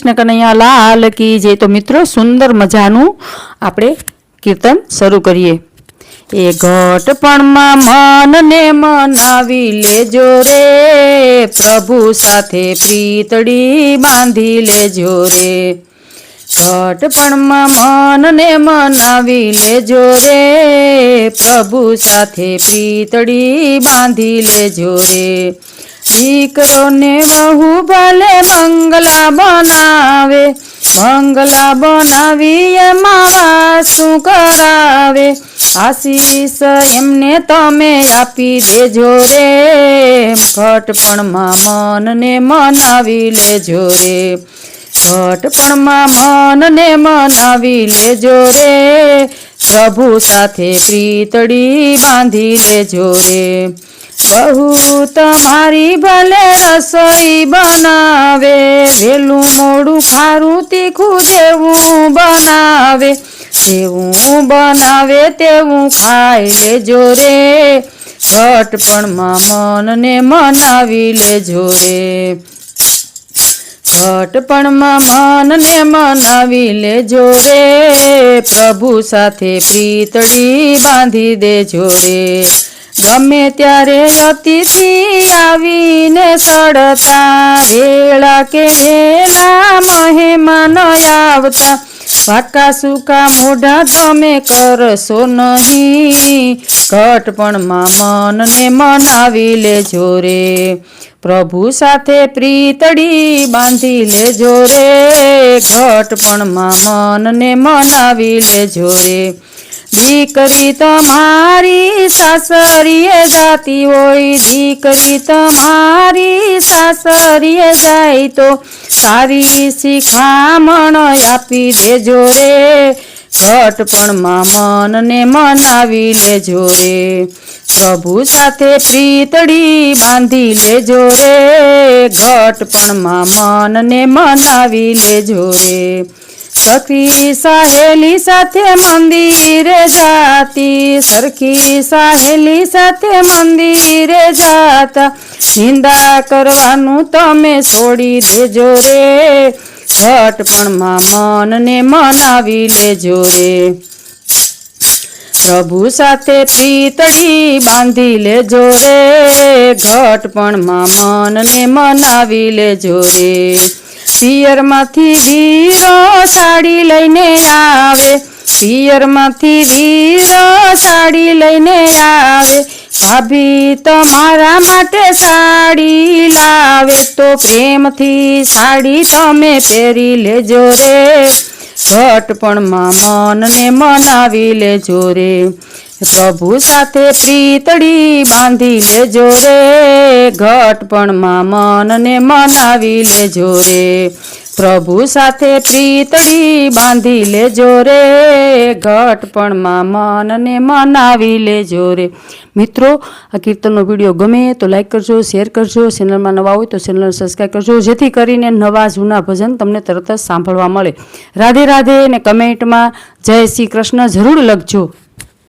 કૃષ્ણ કનૈયા લાલ કી જય। તો મિત્રો સુંદર મજાનું આપણે કીર્તન શરૂ કરીએ। એ ઘટપણમાં મનને મનાવી લેજો રે, પ્રભુ સાથે પ્રીતડી બાંધી લેજો રે। ઘટપણમાં મનને મનાવી લેજો રે, પ્રભુ સાથે પ્રીતડી બાંધી લેજો રે। દીકરો ને વહુ ભલે મંગલા બનાવે, મંગલા બનાવી એમાં વાસું કરાવે, આશીષ એમને તમે આપી દેજો રે, ઘટપણમાં મનને મનાવી લેજો રે। ઘટપણમાં મનને મનાવી લેજો રે, પ્રભુ સાથે પ્રીતડી બાંધી લેજો રે। બહુ તમારી ભલે રસોઈ બનાવે, વેલું મોડું ખારું તીખું જેવું બનાવે, જેવું બનાવે તેવું ખાઈ લેજો રે, ઘટપણમાં મનને મનાવી લેજો રે। ઘટપણમાં મનને મનાવી લેજો રે, પ્રભુ સાથે પ્રીતડી બાંધી દેજો રે। ગમે ત્યારે અતિથિ આવીને સડતા, વેળા કે વેલા મહેમાન આવતા, પાકા સૂકા મોઢા તમે કરશો નહીં, ઘટપણમાં મનને મનાવી લેજો રે, પ્રભુ સાથે પ્રીતડી બાંધી લેજો રે, ઘટપણમાં મનને મનાવી લેજો રે। દીકરી તમારી સાસરીએ જાતી હોય, દીકરી તમારી સાસરીએ જાય તો સારી શિખામણ આપી દેજો રે, ઘટપણમાં મનને મનાવી લેજો રે, પ્રભુ સાથે પ્રીતડી બાંધી લેજો રે, ઘટપણમાં મનને મનાવી લેજો રે। સખી સહેલી સાથે મંદિરે જાતી, સરખી સહેલી સાથે મંદિરે જાતા, નિંદા કરવાનું તમે છોડી દેજો રે, ઘટપણમાં મનને મનાવી લેજો રે, પ્રભુ સાથે પ્રીતડી બાંધી લેજો રે, ઘટપણમાં મનને મનાવી લેજો રે। પિયરમાંથી વીરો સાડી લઈને આવે, પિયરમાંથી વીરો સાડી લઈને આવે, ભાભી તમારા માટે સાડી લાવે તો પ્રેમથી સાડી તમે પહેરી લેજો રે, ઘટપણમાં મનને મનાવી લેજો રે, પ્રભુ સાથે પ્રીતડી બાંધી લેજો રે, ઘટપણમાં મનને મનાવી લેજો રે, પ્રભુ સાથે પ્રીતડી બાંધી લેજો રે, ઘટપણમાં મનને મનાવી લેજો રે। મિત્રો, આ કીર્તનનો વિડીયો ગમે તો લાઈક કરજો, શેર કરજો, ચેનલમાં નવા હોય તો ચેનલને સબસ્ક્રાઈબ કરજો, જેથી કરીને નવા જૂના ભજન તમને તરત જ સાંભળવા મળે। રાધે રાધે ને કમેન્ટમાં જય શ્રી કૃષ્ણ જરૂર લખજો।